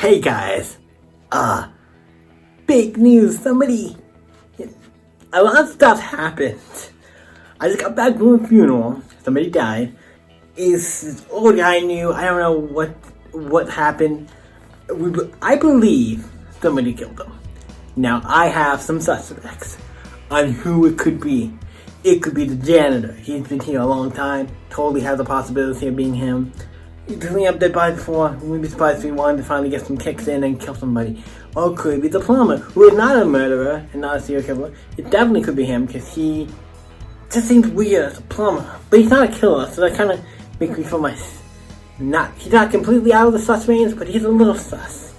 Hey guys, big news, a lot of stuff happened. I just got back from a funeral, somebody died. Is this old guy I knew, I don't know what happened. I believe somebody killed him. Now, I have some suspects on who it could be. It could be the janitor. He's been here a long time, totally has the possibility of being him. He's cleaning up dead bodies before. Wouldn't be surprised if he wanted to finally get some kicks in and kill somebody. Or it could be the plumber, who is not a murderer and not a serial killer. It definitely could be him, because he just seems weird as a plumber. But he's not a killer, so that kind of makes me feel he's not completely out of the sus range, but he's a little sus.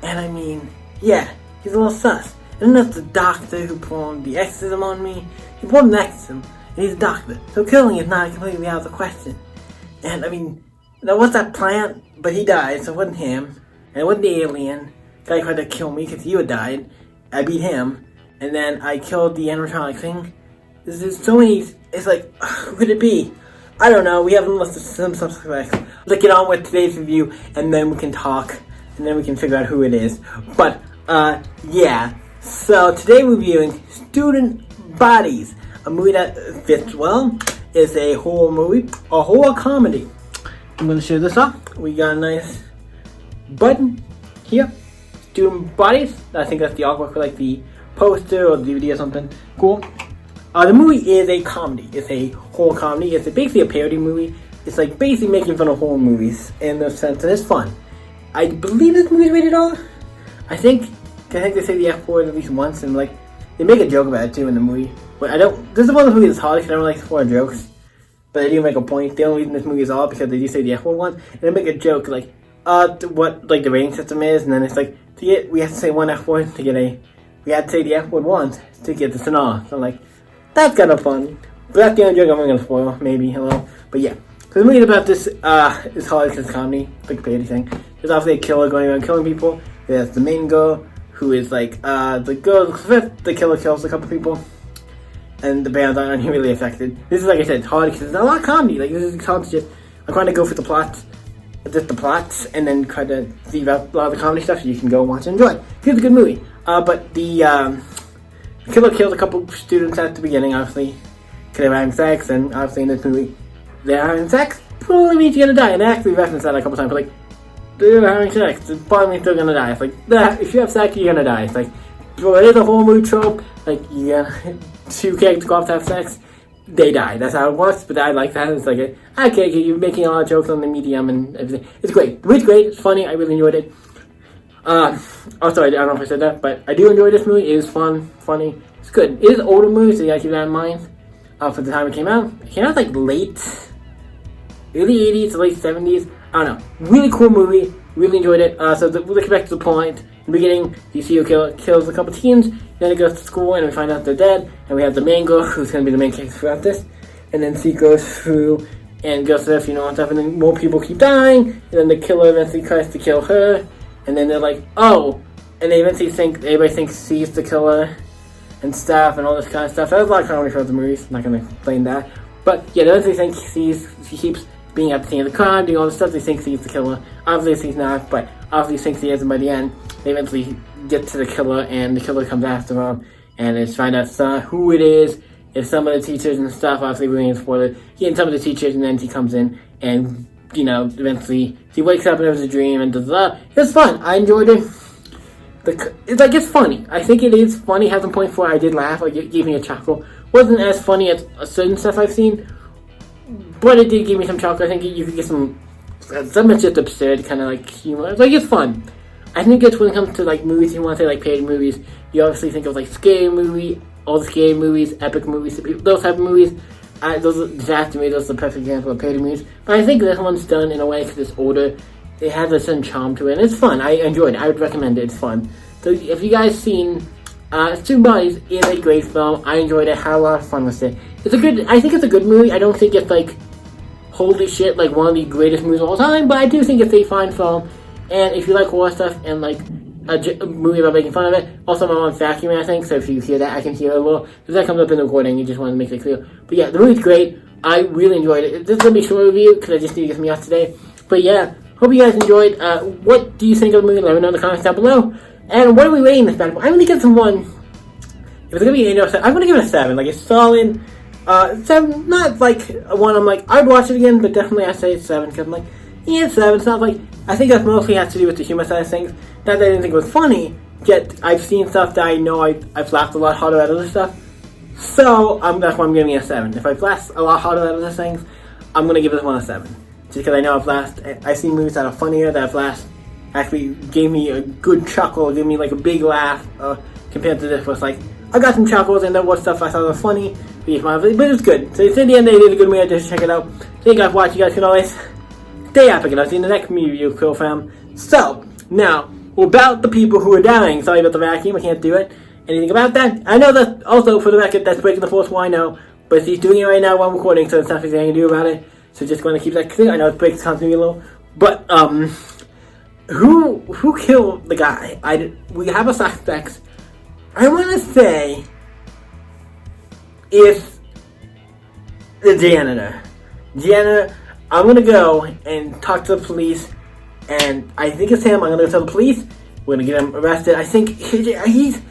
And I mean, yeah, he's a little sus. And that's the doctor who performed the exorcism on me. He performed an exorcism, and he's a doctor. So killing is not completely out of the question. And I mean, there was that plant, but he died, so it wasn't him. And it wasn't the alien. The guy tried to kill me because he had died. I beat him. And then I killed the animatronic thing. There's so many, it's like, who could it be? I don't know, we haven't listed some suspects. Let's get on with today's review, and then we can talk, and then we can figure out who it is. But, yeah. So, today we're reviewing Student Bodies, a movie that fits well. It's a horror movie, a horror comedy. I'm going to show this up. We got a nice button here. Student Bodies. I think that's the artwork for like the poster or the DVD or something. Cool. The movie is a comedy. It's a horror comedy. It's basically a parody movie. It's like basically making fun of horror movies in the sense that it's fun. I believe this movie is rated R. I think they say the F word at least once, and like they make a joke about it too in the movie. But I don't. This is one of the movies that's hard because I don't like foreign jokes. But they do make a point. The only reason this movie is off because they do say the F word once, and they make a joke like, what like the rating system is, and then it's like we have to say one F word to get a. We had to say the F word once to get this an R. So like, that's kind of fun. But that's the only joke I'm gonna spoil, maybe. Hello, but yeah. So the movie about this is hard because it's comedy, like a parody thing. There's obviously a killer going around killing people. There's the main girl who is like the girl. The killer kills a couple people. And the bands aren't really affected. This is, like I said, it's hard because there's a lot of comedy. Like, this is just, I'm trying to go for the plots, and then try to leave out a lot of the comedy stuff so you can go watch and enjoy it. It's a good movie. But the killer kills a couple students at the beginning, obviously, because they were having sex, and obviously in this movie, they're having sex, probably means you're gonna die. And they actually reference that a couple times, but like, they're having sex, it probably means they're gonna die. It's like, if you have sex, you're gonna die. It's like, well, it is a horror movie trope, like, two characters go off to have sex, they die. That's how it works, but I like that. It's like, okay, you're making a lot of jokes on the medium and everything. It's great. The movie's great, it's funny, I really enjoyed it. Sorry, I don't know if I said that, but I do enjoy this movie. It is fun, funny, it's good. It is an older movie, so you gotta keep that in mind. For the time it came out. It came out like early 80s to late 70s. I don't know. Really cool movie. Really enjoyed it. So we'll get back to the point. In the beginning, the serial killer kills a couple teens. Then he goes to school and we find out they're dead. And we have the main girl who's going to be the main character throughout this. And then she goes through and goes to their funeral and stuff. And then more people keep dying. And then the killer eventually tries to kill her. And then they're like, oh. And they eventually everybody thinks she's the killer and stuff and all this kind of stuff. There's a lot of comedy throughout the movies. I'm not going to explain that. But yeah, they eventually think she keeps being at the scene of the crime, doing all this stuff. They think she's the killer. Obviously she's not, but obviously thinks she is. And by the end, they eventually get to the killer, and the killer comes after them, and they find out who it is. It's some of the teachers and stuff. Obviously, we didn't spoil it. He and some of the teachers, and then he comes in, and eventually he wakes up and it was a dream, and does that. It's fun. I enjoyed it. It's funny. I think it is funny. Has a point where I did laugh. Like, it gave me a chuckle. Wasn't as funny as certain stuff I've seen, but it did give me some chuckle. I think you could get some of just absurd kind of like humor. It's fun. I think it's when it comes to like movies, you want to say like parody movies, you obviously think of like scary movie, all the scary movies, epic movies, those type of movies. Those are the perfect example of parody movies. But I think this one's done in a way because it's older. It has a certain charm to it, and it's fun. I enjoyed it. I would recommend it. It's fun. So if you guys seen Student Bodies, is a great film. I enjoyed it. Had a lot of fun with it. I think it's a good movie. I don't think it's like holy shit, like one of the greatest movies of all time, but I do think it's a fine film. And if you like horror stuff and like a movie about making fun of it, also my mom's vacuuming, I think, so if you hear that, I can hear a little, because that comes up in the recording, you just want to make it clear. But yeah, the movie's great. I really enjoyed it. This is going to be a short review, because I just need to get me out today. But yeah, Hope you guys enjoyed. What do you think of the movie? Let me know in the comments down below. And what are we rating this bad boy? I'm gonna give this one. If it's gonna be 8 or 7, I'm gonna give it a 7. Like, it's solid. 7, not like a one I'm like, I'd watch it again, but definitely I say it's 7, because I'm like, yeah, it's 7. It's not like, I think that mostly has to do with the humor side of things. Not that I didn't think it was funny, yet I've seen stuff that I know I've laughed a lot harder at other stuff. So, that's why I'm giving it a 7. If I've laughed a lot harder at other things, I'm gonna give this one a 7. Just because I know I've seen movies that are funnier, that have laughed, actually gave me a good chuckle, gave me like a big laugh, compared to this was like, I got some chuckles and there was stuff I thought was funny, but it's good. So it's in the end, they did a good movie. I just check it out. Thank you guys for watching. You guys can always stay epic, and I'll see you in the next movie review, Cool Fam. So, now, about the people who are dying. Sorry about the vacuum, I can't do it. Anything about that? I know that, also, for the record, that's breaking the fourth wall, I know. But he's doing it right now while I'm recording, so there's nothing I can do about it. So just going to keep that clear. I know it breaks constantly a little. But, who killed the guy? We have a suspect. I want to say it's the janitor. I'm going to go and talk to the police, and I think it's him. I'm going to go tell the police. We're going to get him arrested. I think he's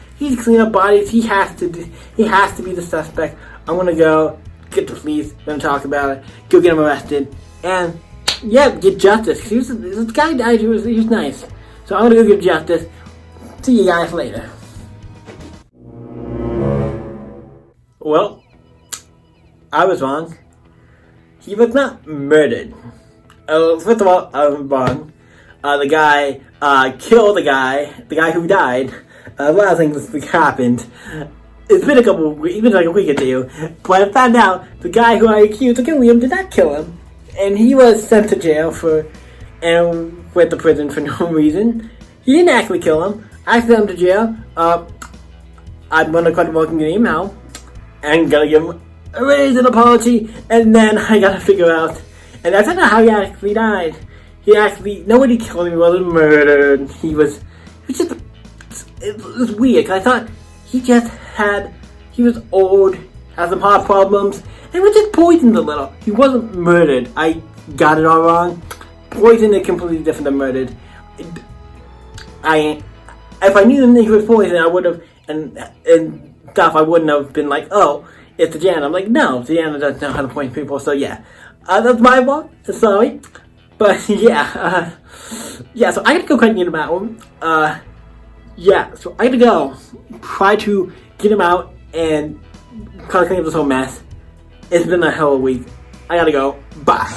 cleaning up bodies. He has to be the suspect. I'm going to go get the police. We're going to talk about it. Go get him arrested. And, yeah, get justice. This guy died. He was nice. So I'm going to go get justice. See you guys later. Well, I was wrong. He was not murdered. First of all, I was wrong. The guy killed the guy who died. A lot of things happened. It's been like a week or two, but I found out the guy who I accused of killing him did not kill him, and he was sent to jail and went to prison for no reason. He didn't actually kill him. I sent him to jail. I'm gonna cut working the email. And gonna give him a raise and apology, and then I gotta figure out, and that's not how he actually died. Nobody killed him, he wasn't murdered, it was weird, because I thought he was old, had some heart problems, and was just poisoned a little. He wasn't murdered. I got it all wrong. Poisoned is completely different than murdered. If I knew that he was poisoned, I would have, and stuff, I wouldn't have been like, oh, it's the janitor. I'm like, no, the janitor doesn't know how to point people, so yeah. That's my fault, sorry. But yeah, so I gotta go clean him out. So I gotta go try to get him out and try to clean up this whole mess. It's been a hell of a week. I gotta go. Bye.